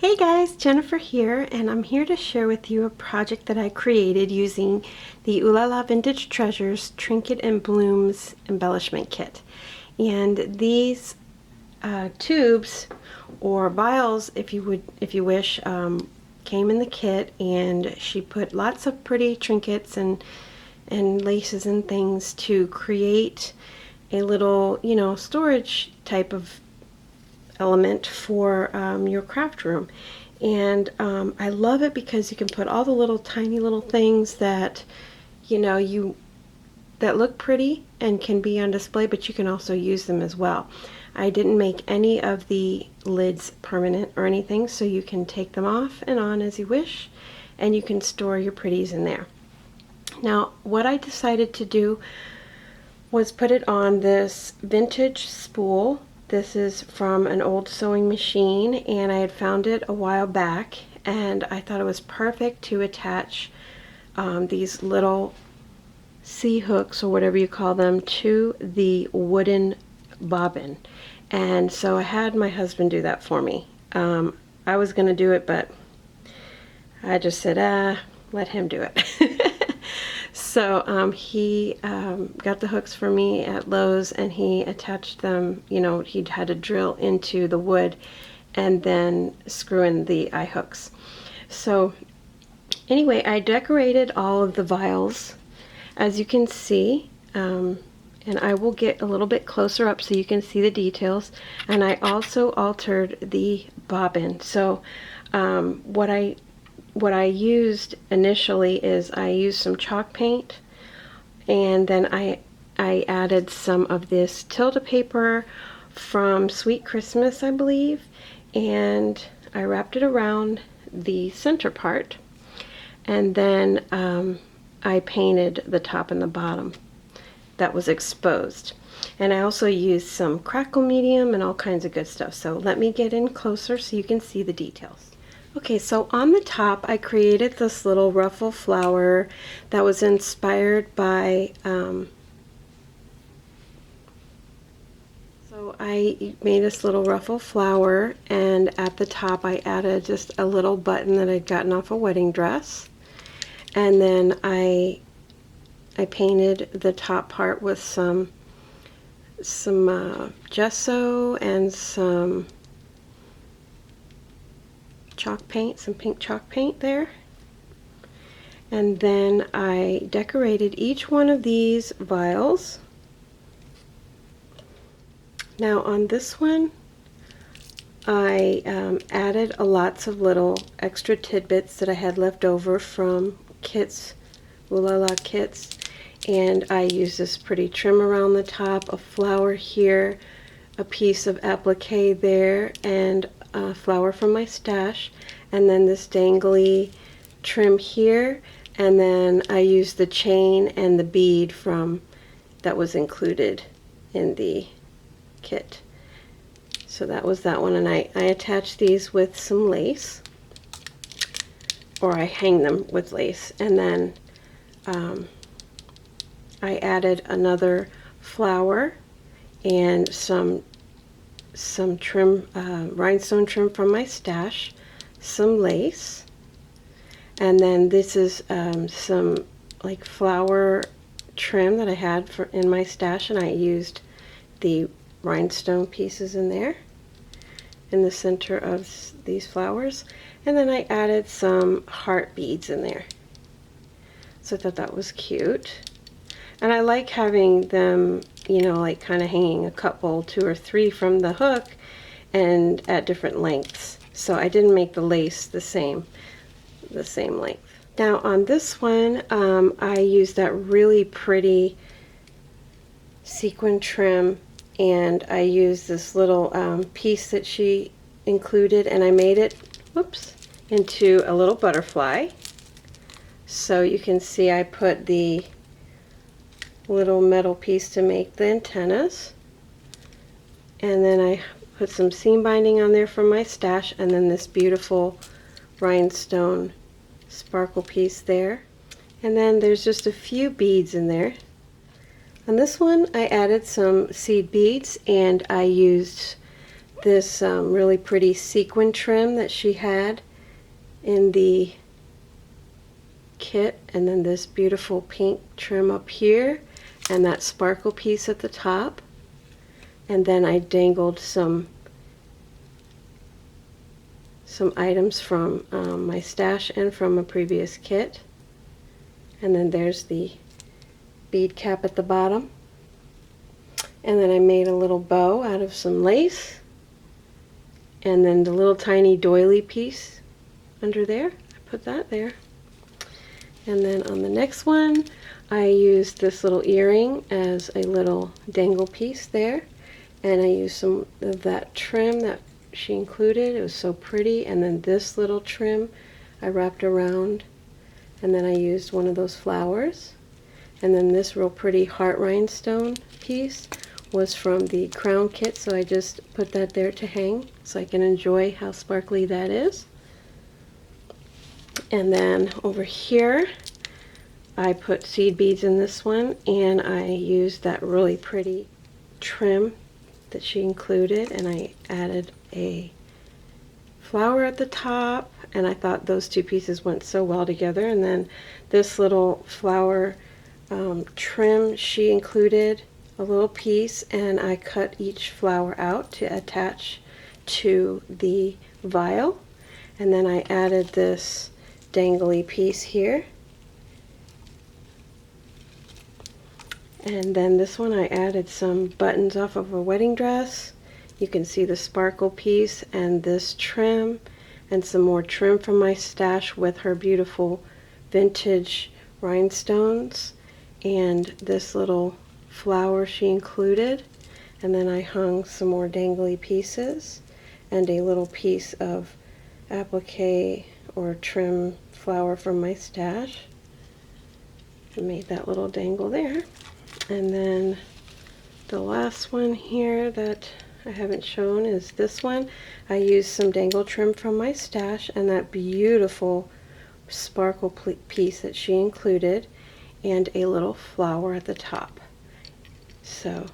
Hey guys, Jennifer here, and I'm here to share with you a project that I created using the Ooh La La Vintage Treasures Trinket and Blooms Embellishment Kit. And these tubes or vials, if you wish, came in the kit, and she put lots of pretty trinkets and laces and things to create a little, storage type of element for your craft room. And I love it because you can put all the little tiny little things that that look pretty and can be on display, but you can also use them as well. I didn't make any of the lids permanent or anything, so you can take them off and on as you wish, and you can store your pretties in there. Now, what I decided to do was put it on this vintage spool. This is from an old sewing machine, and I had found it a while back, and I thought it was perfect to attach these little C-hooks, or whatever you call them, to the wooden bobbin. And so I had my husband do that for me. I was going to do it, but I just said, let him do it. So he got the hooks for me at Lowe's, and he attached them. He had to drill into the wood and then screw in the eye hooks. So anyway, I decorated all of the vials, as you can see, and I will get a little bit closer up so you can see the details. And I also altered the bobbin. So what I used initially is I used some chalk paint, and then I added some of this Tilda paper from Sweet Christmas, I believe, and I wrapped it around the center part, and then I painted the top and the bottom that was exposed. And I also used some crackle medium and all kinds of good stuff. So let me get in closer so you can see the details. Okay, so on the top I created this little ruffle flower that was inspired by, so I made this little ruffle flower, and at the top I added just a little button that I'd gotten off a wedding dress. And then I painted the top part with some gesso and some chalk paint, some pink chalk paint there. And then I decorated each one of these vials. Now on this one, I added lots of little extra tidbits that I had left over from kits, Ooh La La kits. And I used this pretty trim around the top, a flower here, a piece of applique there, and a flower from my stash, and then this dangly trim here, and then I used the chain and the bead from that was included in the kit. So that was that one, and I attached these with some lace, or I hang them with lace, and then I added another flower and some trim, rhinestone trim from my stash, some lace, and then this is some like flower trim that I had in my stash, and I used the rhinestone pieces in there in the center of these flowers, and then I added some heart beads in there. So I thought that was cute, and I like having them, like kind of hanging a couple, 2 or 3 from the hook, and at different lengths. So I didn't make the lace the same length. Now on this one, I used that really pretty sequin trim, and I used this little piece that she included, and I made it, into a little butterfly. So you can see I put the little metal piece to make the antennas, and then I put some seam binding on there from my stash, and then this beautiful rhinestone sparkle piece there, and then there's just a few beads in there. On this one I added some seed beads, and I used this really pretty sequin trim that she had in the kit, and then this beautiful pink trim up here, and that sparkle piece at the top. And then I dangled some items from my stash and from a previous kit. And then there's the bead cap at the bottom. And then I made a little bow out of some lace. And then the little tiny doily piece under there, I put that there. And then on the next one, I used this little earring as a little dangle piece there. And I used some of that trim that she included. It was so pretty. And then this little trim I wrapped around. And then I used one of those flowers. And then this real pretty heart rhinestone piece was from the crown kit, so I just put that there to hang so I can enjoy how sparkly that is. And then over here I put seed beads in this one, and I used that really pretty trim that she included, and I added a flower at the top, and I thought those two pieces went so well together. And then this little flower trim, she included a little piece, and I cut each flower out to attach to the vial. And then I added this dangly piece here. And then this one I added some buttons off of a wedding dress. You can see the sparkle piece and this trim, and some more trim from my stash with her beautiful vintage rhinestones, and this little flower she included. And then I hung some more dangly pieces and a little piece of applique or trim flower from my stash. I made that little dangle there. And then the last one here that I haven't shown is this one. I used some dangle trim from my stash and that beautiful sparkle piece that she included, and a little flower at the top. So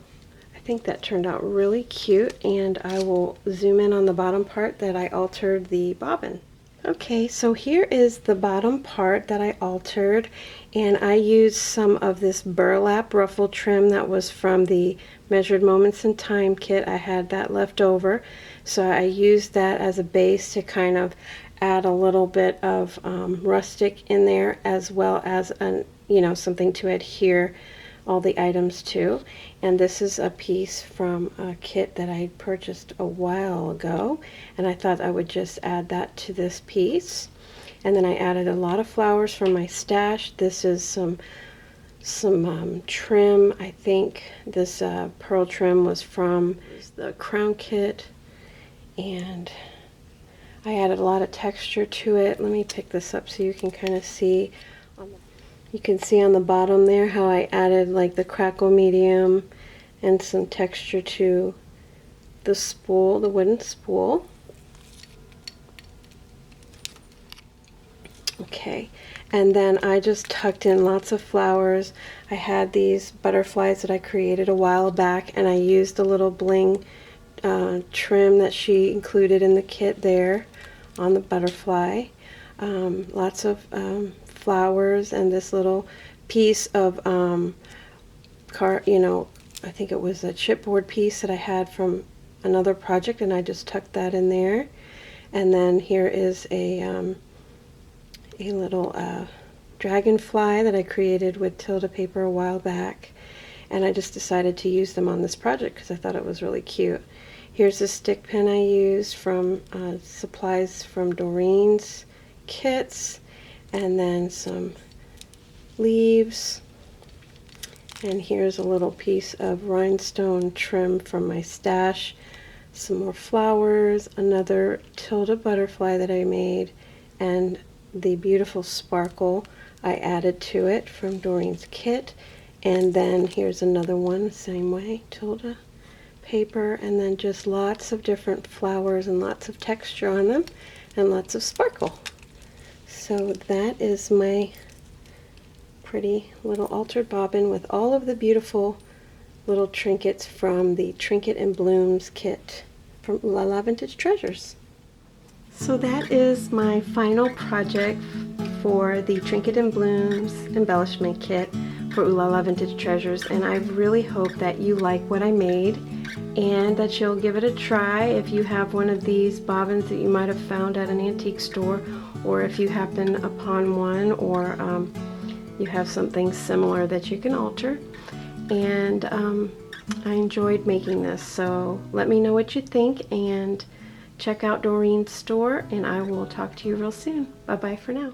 I think that turned out really cute, and I will zoom in on the bottom part that I altered the bobbin. Okay, so here is the bottom part that I altered, and I used some of this burlap ruffle trim that was from the Measured Moments in Time kit. I had that left over, so I used that as a base to kind of add a little bit of rustic in there, as well as something to adhere all the items to. And this is a piece from a kit that I purchased a while ago, and I thought I would just add that to this piece. And then I added a lot of flowers from my stash. This is some trim. I think this pearl trim was from the crown kit, and I added a lot of texture to it. Let me pick this up so you can kind of see. You can see on the bottom there how I added like the crackle medium and some texture to the spool, the wooden spool. Okay, and then I just tucked in lots of flowers. I had these butterflies that I created a while back, and I used a little bling trim that she included in the kit there on the butterfly. Lots of flowers, and this little piece of I think it was a chipboard piece that I had from another project, and I just tucked that in there. And then here is a little dragonfly that I created with Tilda paper a while back, and I just decided to use them on this project because I thought it was really cute. Here's a stick pin I used from supplies from Doreen's kits, and then some leaves, and here's a little piece of rhinestone trim from my stash, some more flowers, another Tilda butterfly that I made, and the beautiful sparkle I added to it from Doreen's kit. And then here's another one, same way, Tilda paper, and then just lots of different flowers and lots of texture on them and lots of sparkle. So that is my pretty little altered bobbin with all of the beautiful little trinkets from the Trinket and Blooms kit from Ooh La La Vintage Treasures. So that is my final project for the Trinket and Blooms embellishment kit for Ooh La La Vintage Treasures, and I really hope that you like what I made and that you'll give it a try if you have one of these bobbins that you might have found at an antique store, or if you happen upon one, or you have something similar that you can alter. And I enjoyed making this, so let me know what you think, and check out Doreen's store, and I will talk to you real soon. Bye bye for now.